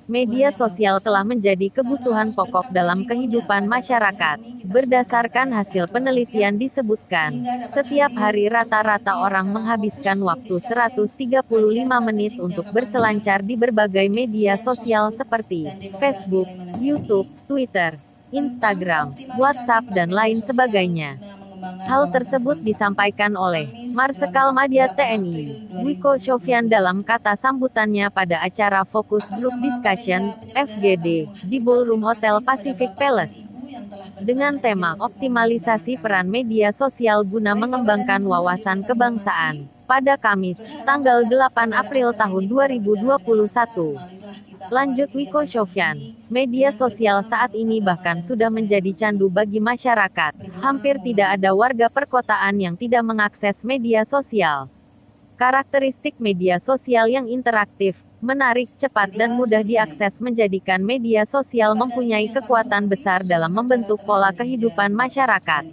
Media sosial telah menjadi kebutuhan pokok dalam kehidupan masyarakat. Berdasarkan hasil penelitian disebutkan, setiap hari rata-rata orang menghabiskan waktu 135 menit untuk berselancar di berbagai media sosial seperti Facebook, YouTube, Twitter, Instagram, WhatsApp dan lain sebagainya. Hal tersebut disampaikan oleh Marsikal Madya TNI, Wiko Sofyan dalam kata sambutannya pada acara Focus Group Discussion, FGD, di Ballroom Hotel Pacific Palace. Dengan tema optimalisasi peran media sosial guna mengembangkan wawasan kebangsaan, pada Kamis, tanggal 8 April tahun 2021. Lanjut Wiko Sofyan, media sosial saat ini bahkan sudah menjadi candu bagi masyarakat. Hampir tidak ada warga perkotaan yang tidak mengakses media sosial. Karakteristik media sosial yang interaktif, menarik, cepat dan mudah diakses menjadikan media sosial mempunyai kekuatan besar dalam membentuk pola kehidupan masyarakat.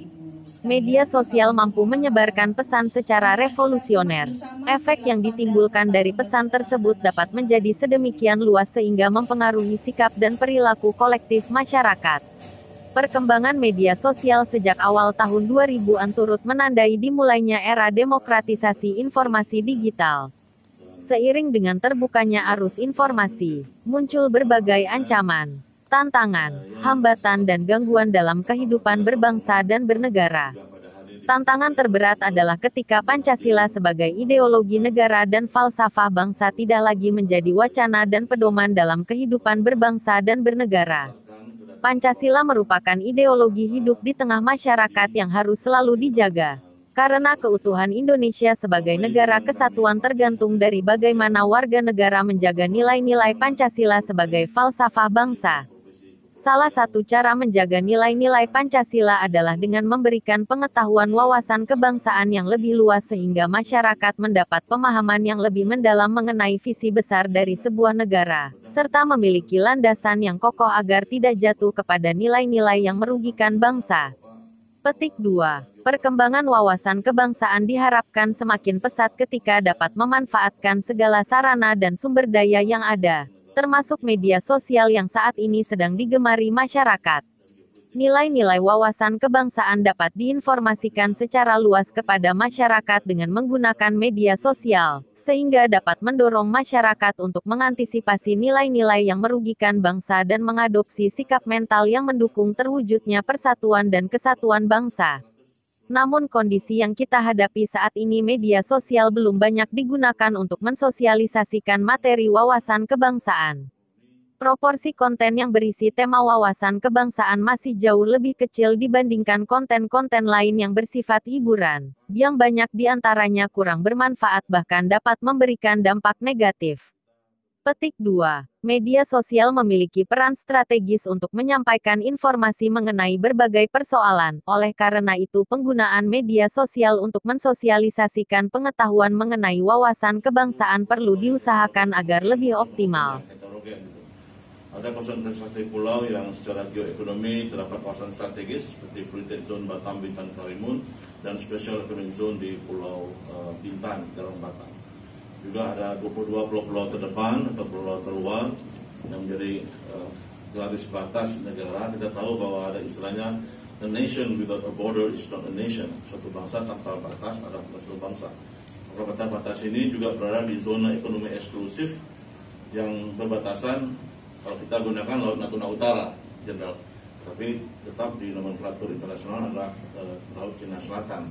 Media sosial mampu menyebarkan pesan secara revolusioner. Efek yang ditimbulkan dari pesan tersebut dapat menjadi sedemikian luas sehingga mempengaruhi sikap dan perilaku kolektif masyarakat. Perkembangan media sosial sejak awal tahun 2000-an turut menandai dimulainya era demokratisasi informasi digital. Seiring dengan terbukanya arus informasi, muncul berbagai ancaman, tantangan, hambatan dan gangguan dalam kehidupan berbangsa dan bernegara. Tantangan terberat adalah ketika Pancasila sebagai ideologi negara dan falsafah bangsa tidak lagi menjadi wacana dan pedoman dalam kehidupan berbangsa dan bernegara. Pancasila merupakan ideologi hidup di tengah masyarakat yang harus selalu dijaga. Karena keutuhan Indonesia sebagai negara kesatuan tergantung dari bagaimana warga negara menjaga nilai-nilai Pancasila sebagai falsafah bangsa. Salah satu cara menjaga nilai-nilai Pancasila adalah dengan memberikan pengetahuan wawasan kebangsaan yang lebih luas sehingga masyarakat mendapat pemahaman yang lebih mendalam mengenai visi besar dari sebuah negara, serta memiliki landasan yang kokoh agar tidak jatuh kepada nilai-nilai yang merugikan bangsa. Petik 2. Perkembangan wawasan kebangsaan diharapkan semakin pesat ketika dapat memanfaatkan segala sarana dan sumber daya yang ada, termasuk media sosial yang saat ini sedang digemari masyarakat. Nilai-nilai wawasan kebangsaan dapat diinformasikan secara luas kepada masyarakat dengan menggunakan media sosial, sehingga dapat mendorong masyarakat untuk mengantisipasi nilai-nilai yang merugikan bangsa dan mengadopsi sikap mental yang mendukung terwujudnya persatuan dan kesatuan bangsa. Namun kondisi yang kita hadapi saat ini media sosial belum banyak digunakan untuk mensosialisasikan materi wawasan kebangsaan. Proporsi konten yang berisi tema wawasan kebangsaan masih jauh lebih kecil dibandingkan konten-konten lain yang bersifat hiburan, yang banyak di antaranya kurang bermanfaat bahkan dapat memberikan dampak negatif. Petik 2. Media sosial memiliki peran strategis untuk menyampaikan informasi mengenai berbagai persoalan, oleh karena itu penggunaan media sosial untuk mensosialisasikan pengetahuan mengenai wawasan kebangsaan perlu diusahakan agar lebih optimal. Ada konsentrasi pulau yang secara geoekonomi terdapat kawasan strategis seperti Protected Zone Batam, Bintan, Karimun, dan Special Economic Zone di Pulau Bintan, dalam Batam. Juga ada 22 pulau-pulau terdepan atau pulau terluar yang menjadi garis batas negara. Kita tahu bahwa ada istilahnya a nation without a border is not a nation. Suatu bangsa tanpa batas adalah suatu bangsa. Maka batas-batas ini juga berada di zona ekonomi eksklusif yang berbatasan. Kalau kita gunakan Laut Natuna Utara, Jenderal, tapi tetap di nomenklatur internasional adalah Laut Cina Selatan.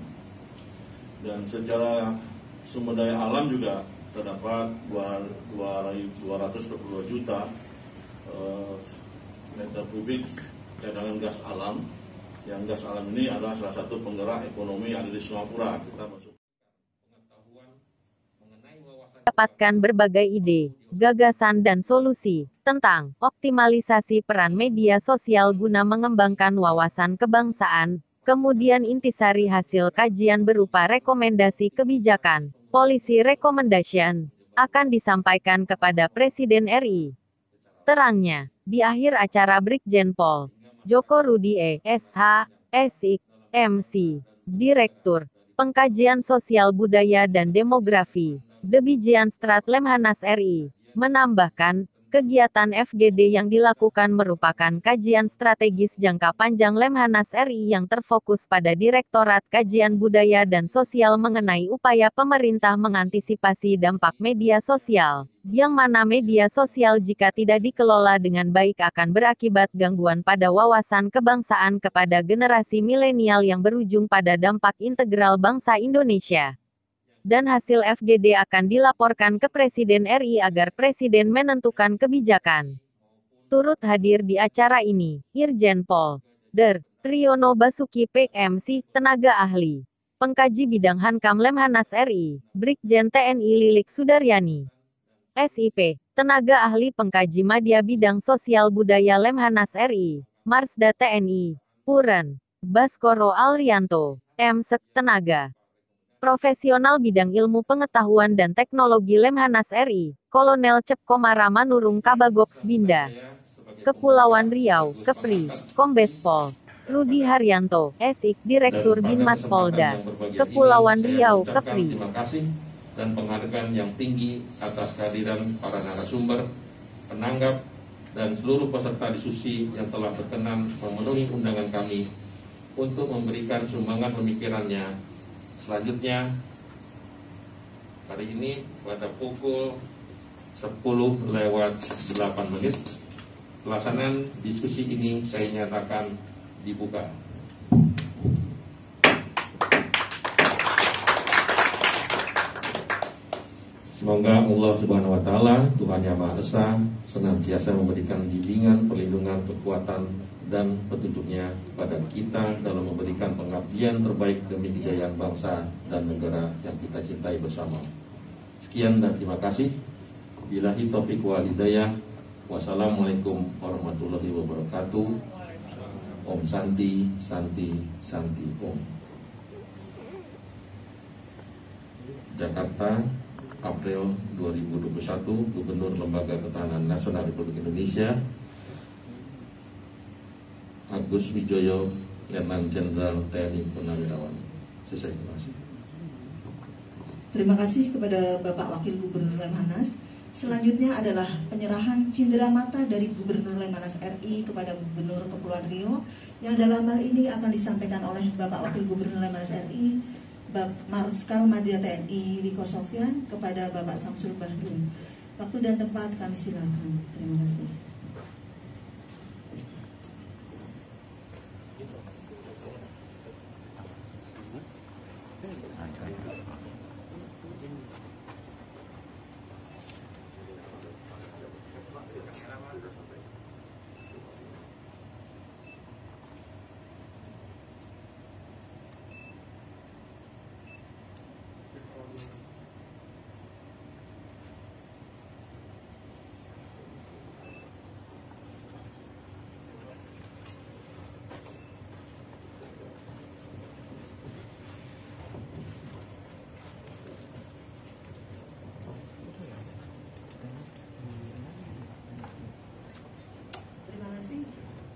Dan secara sumber daya alam juga terdapat 222 juta meter kubik cadangan gas alam. Yang gas alam ini adalah salah satu penggerak ekonomi yang ada di Singapura. Kita masuk dapatkan berbagai ide, gagasan dan solusi tentang optimalisasi peran media sosial guna mengembangkan wawasan kebangsaan, kemudian intisari hasil kajian berupa rekomendasi kebijakan, policy recommendation, akan disampaikan kepada Presiden RI. Terangnya, di akhir acara Brigjen Pol. Joko Rudi SH, SIK, MC, Direktur, Pengkajian Sosial Budaya dan Demografi, Debijianstrat Lemhanas RI, menambahkan, kegiatan FGD yang dilakukan merupakan kajian strategis jangka panjang Lemhanas RI yang terfokus pada Direktorat Kajian Budaya dan Sosial mengenai upaya pemerintah mengantisipasi dampak media sosial, yang mana media sosial jika tidak dikelola dengan baik akan berakibat gangguan pada wawasan kebangsaan kepada generasi milenial yang berujung pada dampak integral bangsa Indonesia. Dan hasil FGD akan dilaporkan ke Presiden RI agar Presiden menentukan kebijakan. Turut hadir di acara ini, Irjen Pol. Der. Triyono Basuki PMC, tenaga ahli. Pengkaji bidang Hankam Lemhanas RI, Brigjen TNI Lilik Sudaryani. SIP, tenaga ahli pengkaji Madya Bidang Sosial Budaya Lemhanas RI, Marsda TNI, Puren. Baskoro Alrianto, MSek, tenaga profesional bidang ilmu pengetahuan dan teknologi Lemhanas RI, Kolonel Cep Komara Manurung Kabagops Binda. Kepulauan Riau, Kepri, Kombes Pol. Rudi Haryanto, SIK, Direktur Binmas Polda. Kepulauan Riau, Kepri. Terima kasih dan penghargaan yang tinggi atas kehadiran para narasumber, penanggap, dan seluruh peserta diskusi yang telah berkenan memenuhi undangan kami untuk memberikan sumbangan pemikirannya. Selanjutnya, hari ini pada pukul 10:08, pelaksanaan diskusi ini saya nyatakan dibuka. Semoga Allah Subhanahu wa Ta'ala, Tuhan Yang Maha Esa, senantiasa memberikan bimbingan, perlindungan, kekuatan, dan petunjuknya pada kita dalam memberikan pengabdian terbaik demi kejayaan bangsa dan negara yang kita cintai bersama. Sekian dan terima kasih. Billahi taufiq wal hidayah. Wassalamualaikum warahmatullahi wabarakatuh. Om Santi, Santi, Santi Om. Jakarta, April 2021, Gubernur Lembaga Ketahanan Nasional Republik Indonesia, Agus Wijoyo, Letnan Jenderal TNI Purnawirawan. Selesai, terima kasih. Terima kasih kepada Bapak Wakil Gubernur Lemhanas. Selanjutnya adalah penyerahan cindera mata dari Gubernur Lemhanas RI kepada Gubernur Kepulauan Riau, yang dalam hal ini akan disampaikan oleh Bapak Wakil Gubernur Lemhanas RI, Bapak Marskal Madya TNI Riko Sofyan, kepada Bapak Samsul Bahrun. Waktu dan tempat kami silakan. Terima kasih.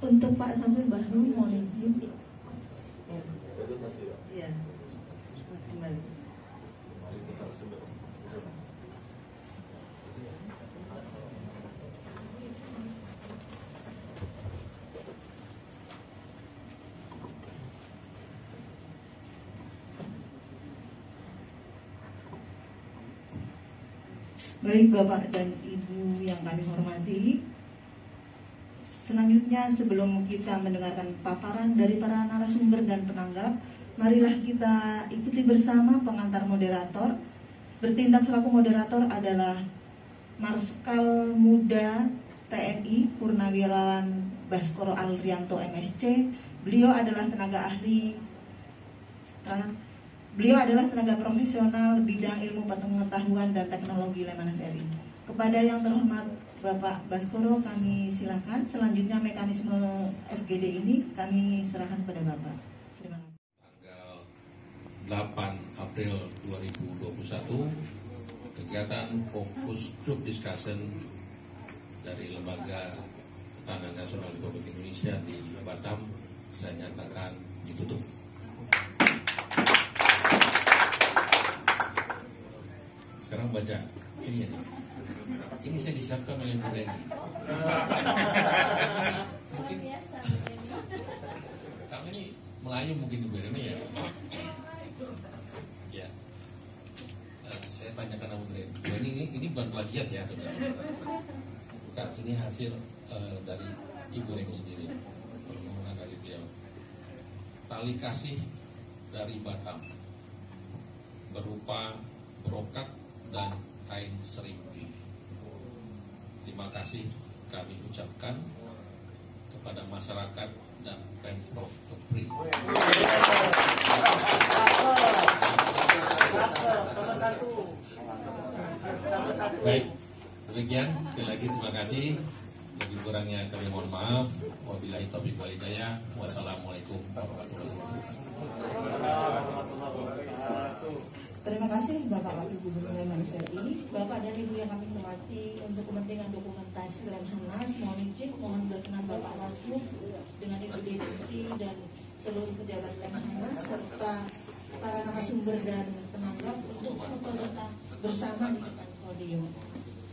Untuk Pak Samsul Bahrun, mohon izin. Ya, kembali. Baik Bapak dan Ibu yang kami hormati, selanjutnya sebelum kita mendengarkan paparan dari para narasumber dan penanggap, marilah kita ikuti bersama pengantar moderator. Bertindak selaku moderator adalah Marskal Muda TNI Purnawirawan Baskoro Alrianto MSC. Beliau adalah tenaga ahli, beliau adalah tenaga profesional bidang ilmu pengetahuan dan teknologi Lemhanas RI. Kepada yang terhormat Bapak Baskoro, kami silakan. Selanjutnya mekanisme FGD ini kami serahkan kepada Bapak. Terima kasih. Tanggal 8 April 2021, kegiatan fokus group discussion dari Lembaga Ketahanan Nasional Republik Indonesia di Batam saya nyatakan ditutup. Sekarang baca ini ya. Ini saya disiapkan oleh Bu Reni. Mungkin kami ini Melayu mungkin Bu Reni ya. Ya. Saya tanyakan sama Bu Reni. Bu Reni ini bukan plagiat ya, saudara. Bukan, ini hasil dari Ibu Reni sendiri. Permohonan dari beliau. Tali kasih dari Batam berupa brokat dan kain serimpi. Terima kasih kami ucapkan kepada masyarakat dan Pemprov Kepri. Baik, demikian sekali lagi terima kasih. Lebih kurangnya kami mohon maaf. Wabillahi taufiq wal hidayah. Wassalamualaikum warahmatullahi wabarakatuh. Terima kasih Bapak Wakil Gubernur Lemhanas RI, Bapak dan Ibu yang kami hormati. Untuk kepentingan dokumentasi Lemhanas, mohon berkenan Bapak Wakil dengan Ibu Deputi dan seluruh pejabat Lemhanas serta para narasumber dan penanggap untuk foto bersama di depan podium.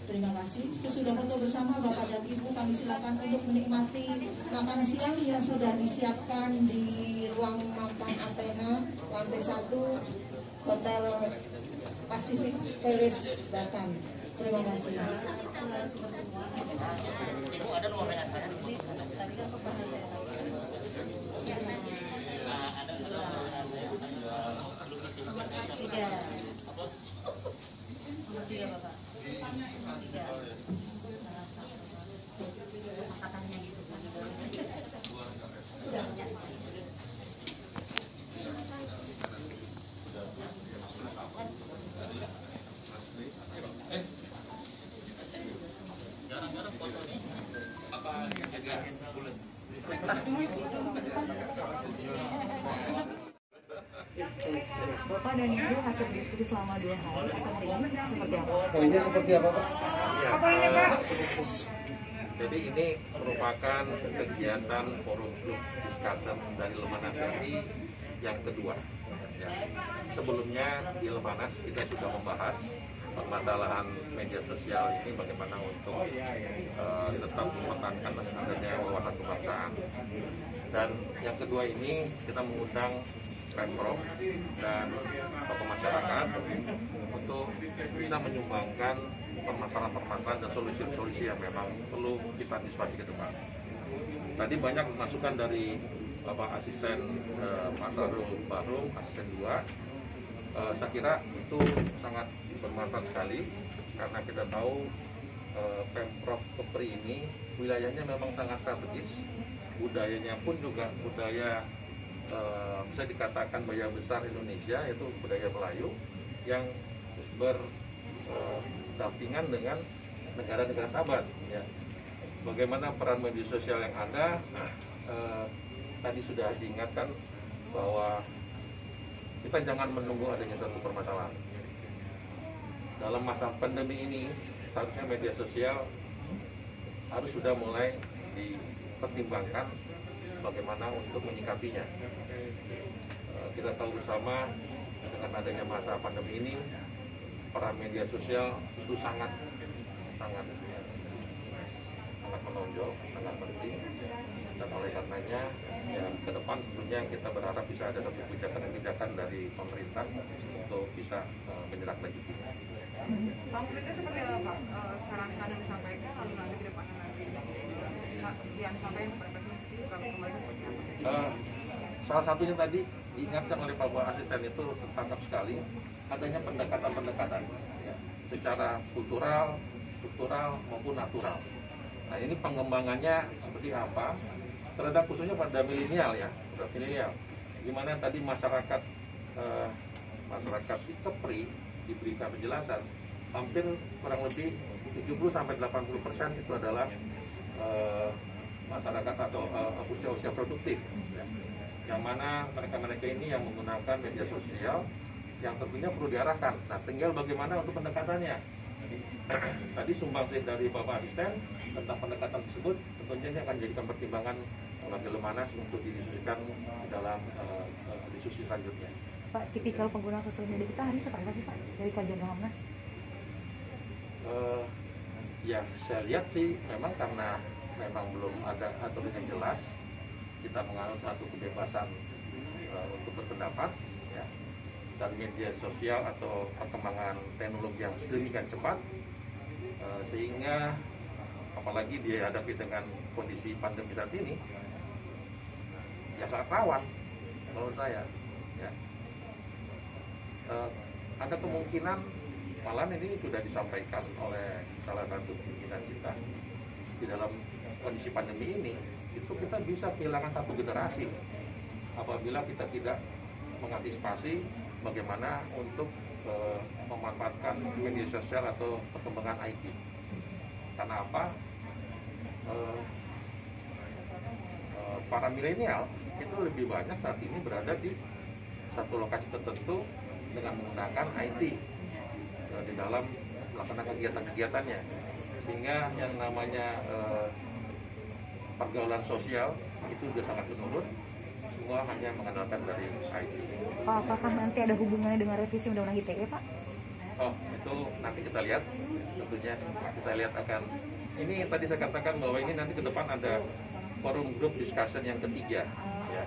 Terima kasih. Sesudah foto bersama Bapak dan Ibu, kami silakan untuk menikmati makan siang yang sudah disiapkan di ruang makan Athena lantai 1 Hotel Pacific Palace Batam. Terima kasih. Ibu ada nomor WA saya. Tiga Bapak. Angkatannya gitu. Bapak dan Ibu, hasil diskusi selama 2 hari hari ini seperti apa? Poinnya seperti apa, Pak? Apa ini, Pak? Jadi ini merupakan kegiatan forum group discussion dari Lemhanas RI yang kedua. Ya. Sebelumnya di Lemhanas kita sudah membahas permasalahan media sosial ini bagaimana untuk tetap mempertahankan adanya wawasan kebangsaan. Dan yang kedua ini kita mengundang Pemprov dan tokoh masyarakat untuk bisa menyumbangkan permasalahan-permasalahan dan solusi-solusi yang memang perlu kita antisipasi ke depan. Tadi banyak masukan dari Bapak Asisten Mas Arul Barum, Asisten 2. Saya kira itu sangat bermanfaat sekali karena kita tahu Pemprov Kepri ini wilayahnya memang sangat strategis, budayanya pun juga budaya bisa dikatakan budaya besar Indonesia, yaitu budaya Melayu yang berdampingan dengan negara-negara sahabat. Ya. Bagaimana peran media sosial yang ada, tadi sudah diingatkan bahwa kita jangan menunggu adanya satu permasalahan. Dalam masa pandemi ini, seharusnya media sosial harus sudah mulai dipertimbangkan bagaimana untuk menyikapinya. Kita tahu bersama dengan adanya masa pandemi ini, peran media sosial itu sangat menonjol, sangat penting. Dan oleh karenanya, ya, ke depan tentunya kita berharap bisa ada satu kebijakan dari pemerintah untuk bisa menindaklanjuti. Konkretnya seperti apa, Pak? Saran-saran yang disampaikan lalu nanti ke depannya nanti yang disampaikan kepada Presiden kembali seperti apa? Salah satunya tadi diingatkan oleh Pak Asisten itu tertangkap sekali adanya pendekatan-pendekatan ya, secara kultural, struktural maupun natural. Nah ini pengembangannya seperti apa? Terhadap khususnya pada milenial ya, gimana tadi masyarakat di Kepri diberikan penjelasan, hampir kurang lebih 70-80% itu adalah masyarakat atau usia produktif, ya. Yang mana mereka ini yang menggunakan media sosial yang tentunya perlu diarahkan. Nah, tinggal bagaimana untuk pendekatannya. Tadi sumbangsih dari Bapak Asisten tentang pendekatan tersebut tentunya ini akan jadikan pertimbangan Wakil Lemhanas untuk didiskusikan dalam diskusi selanjutnya. Pak, tipikal pengguna sosial media kita hari ini seperti apa sih Pak dari kajian Lemhanas? Ya saya lihat sih memang karena memang belum ada aturan yang jelas, kita menganut satu kebebasan untuk berpendapat, ya, dan media sosial atau perkembangan teknologi yang sedemikian cepat, sehingga apalagi dihadapi dengan kondisi pandemi saat ini, ya sangat rawan menurut saya. Ya. Ada kemungkinan malam ini sudah disampaikan oleh salah satu pimpinan kita, di dalam kondisi pandemi ini itu kita bisa kehilangan satu generasi apabila kita tidak mengantisipasi bagaimana untuk memanfaatkan media sosial atau perkembangan IT. Karena apa? Para milenial itu lebih banyak saat ini berada di satu lokasi tertentu dengan menggunakan IT di dalam melaksanakan kegiatan-kegiatannya, sehingga yang namanya pergaulan sosial itu sudah sangat menurun, semua hanya mengandalkan dari IT. Pak, apakah nanti ada hubungannya dengan revisi Undang-Undang ITE, Pak? Oh, itu nanti kita lihat, tentunya kita lihat akan, ini tadi saya katakan bahwa ini nanti ke depan ada forum group discussion yang ketiga, ya.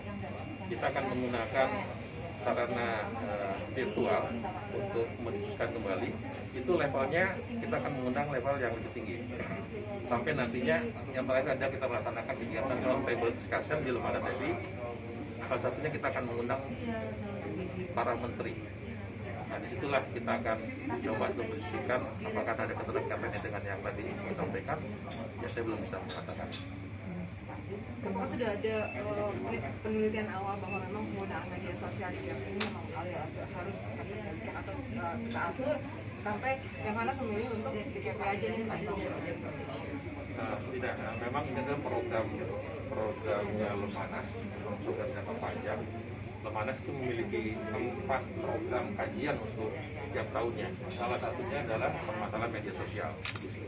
Kita akan menggunakan sarana virtual untuk mendiskusikan kembali. Itu levelnya kita akan mengundang level yang lebih tinggi. Sampai nantinya yang terakhir ada kita melaksanakan kegiatan round table discussion di Lemhanas RI. Salah satunya kita akan mengundang para menteri. Nah, disitulah kita akan coba untuk mendiskusikan apakah ada keterkaitannya dengan yang tadi saya sampaikan. Ya saya belum bisa mengatakan. Apakah sudah ada penelitian awal bahwa memang penggunaan media sosial di ini memang harus atau kita atur sampai yang mana memilih untuk di KP aja nih Pak? Tidak, memang ini adalah programnya Lemhanas, program jangka panjang. Lemhanas itu memiliki 4 program kajian untuk setiap tahunnya. Salah satunya adalah permasalahan media sosial.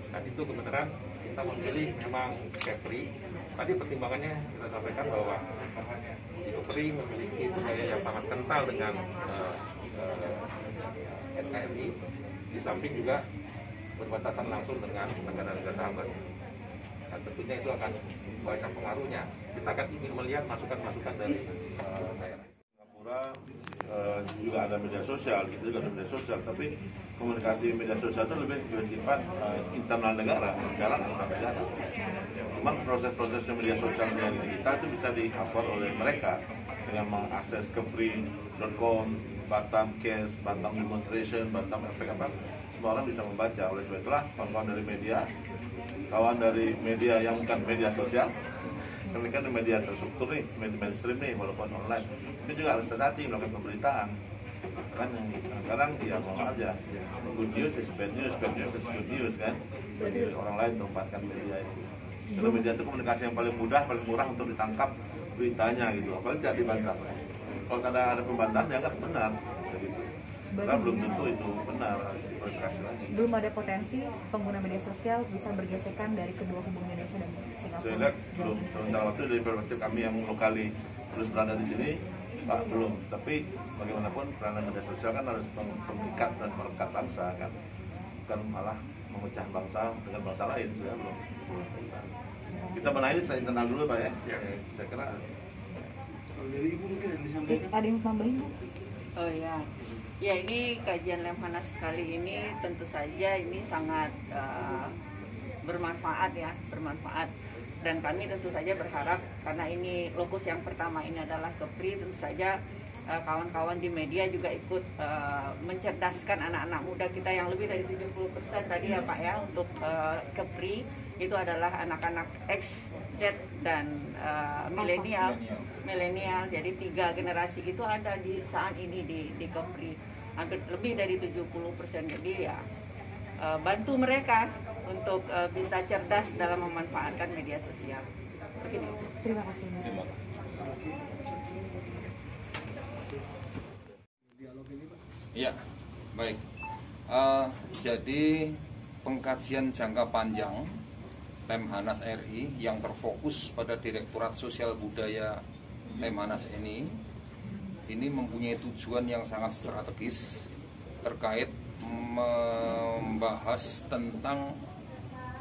Nah itu kebenaran kita memilih memang Kepri. Tadi pertimbangannya kita sampaikan bahwa di Kepri memiliki budaya yang sangat kental dengan NKRI, di samping juga berbatasan langsung dengan negara-negara sahabat. Nah, tentunya itu akan banyak pengaruhnya. Kita akan ingin melihat masukan-masukan dari daerah. Singapura juga ada media sosial, gitu juga ada media sosial, tapi komunikasi media sosial itu lebih bersifat internal negara, jarang antar negara. Cuma proses-prosesnya media sosial yang kita itu bisa di-cover oleh mereka dengan mengakses kepri.com, Batam Case, Batam Demonstration, Batam Efek apa, semua orang bisa membaca. Oleh sebab itulah kawan dari media yang bukan media sosial, mereka di media terstruktur nih, media mainstream nih, walaupun online, itu juga harus hati-hati melakukan pemberitaan. Kan sekarang ya mau aja, good news is bad news is good news kan. Jadi orang lain tempatkan media itu. Karena media itu komunikasi yang paling mudah, paling murah untuk ditangkap beritanya gitu, apalagi tidak dibantah. Kalau ada pembantahan ya kan benar, gitu. Karena belum tentu itu benar, harus diklarifikasi lagi. Belum ada potensi pengguna media sosial bisa bergesekan dari kedua hubungan Indonesia dan Singapura? Saya lihat belum, sementara waktu dari perspektif kami yang lokali terus berada di sini, Pak, belum. Tapi bagaimanapun peranan media sosial kan harus mengikat dan merekat bangsa kan, bukan malah memecah bangsa dengan bangsa lain, sudah belum. Kita benahi saya internal dulu Pak ya. Saya kira. Dari Ibu mungkin yang disampaikan. Ada yang tambahin? Oh ya, ya ini kajian Lemhanas kali ini tentu saja ini sangat bermanfaat ya, bermanfaat. Dan kami tentu saja berharap karena ini lokus yang pertama ini adalah Kepri, tentu saja kawan-kawan di media juga ikut mencerdaskan anak-anak muda kita yang lebih dari 70% tadi ya Pak ya untuk Kepri itu adalah anak-anak X, Z dan milenial. Jadi 3 generasi itu ada di saat ini di Kepri, hampir lebih dari 70%. Jadi ya bantu mereka untuk bisa cerdas dalam memanfaatkan media sosial. Begini. Terima kasih. Ya, baik. Jadi pengkajian jangka panjang Lemhanas RI yang terfokus pada Direktorat Sosial Budaya Lemhanas ini mempunyai tujuan yang sangat strategis terkait membahas tentang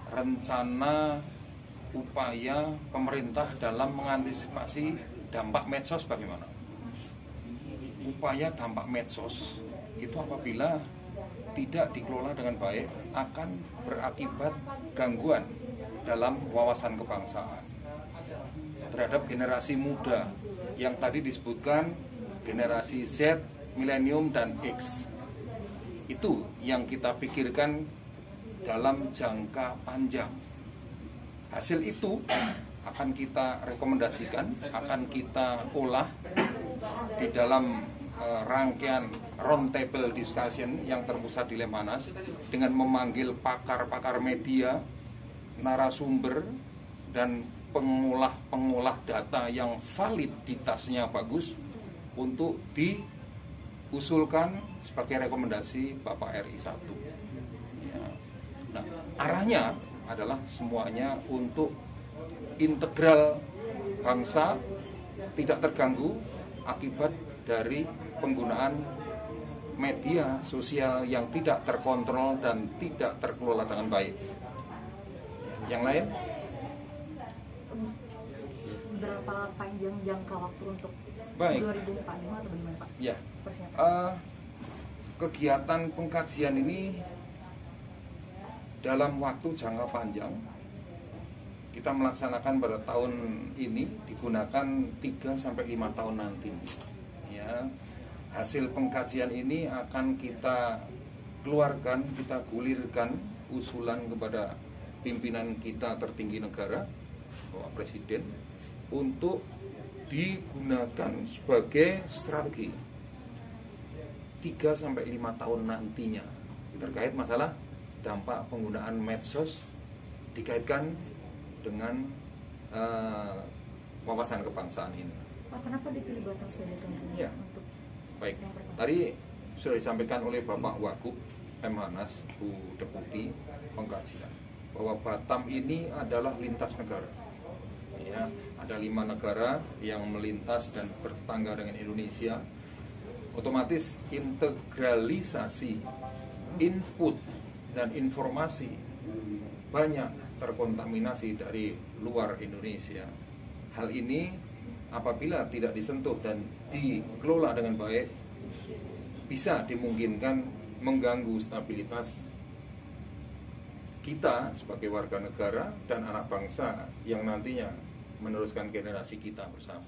rencana upaya pemerintah dalam mengantisipasi dampak medsos bagaimana. Upaya dampak medsos itu apabila tidak dikelola dengan baik akan berakibat gangguan dalam wawasan kebangsaan terhadap generasi muda yang tadi disebutkan generasi Z, milenium, dan X. Itu yang kita pikirkan dalam jangka panjang. Hasil itu akan kita rekomendasikan, akan kita olah di dalam rangkaian roundtable discussion yang terpusat di Lemhanas dengan memanggil pakar-pakar media, narasumber, dan pengolah data yang validitasnya bagus untuk diusulkan sebagai rekomendasi Bapak RI 1. Ya. Nah, arahnya adalah semuanya untuk integral bangsa tidak terganggu akibat dari penggunaan media sosial yang tidak terkontrol dan tidak terkelola dengan baik. Yang lain? Berapa panjang jangka waktu untuk baik. 2045 atau bagaimana Pak? Ya, kegiatan pengkajian ini dalam waktu jangka panjang kita melaksanakan pada tahun ini digunakan 3-5 tahun nanti. Ya, hasil pengkajian ini akan kita keluarkan, kita gulirkan usulan kepada pimpinan kita tertinggi negara, Bapak Presiden, untuk digunakan sebagai strategi 3-5 tahun nantinya terkait masalah dampak penggunaan medsos dikaitkan dengan wawasan kebangsaan ini. Pak, kenapa dipilih Batam sebagai tuan rumah? Ya, baik. Tadi sudah disampaikan oleh Bapak Wagub Lemhanas, Bu Deputi Pengkajian, bahwa Batam ini adalah lintas negara. Ya, ada 5 negara yang melintas dan bertetangga dengan Indonesia. Otomatis integralisasi input dan informasi banyak terkontaminasi dari luar Indonesia. Hal ini apabila tidak disentuh dan dikelola dengan baik bisa dimungkinkan mengganggu stabilitas kita sebagai warga negara dan anak bangsa yang nantinya meneruskan generasi kita bersama.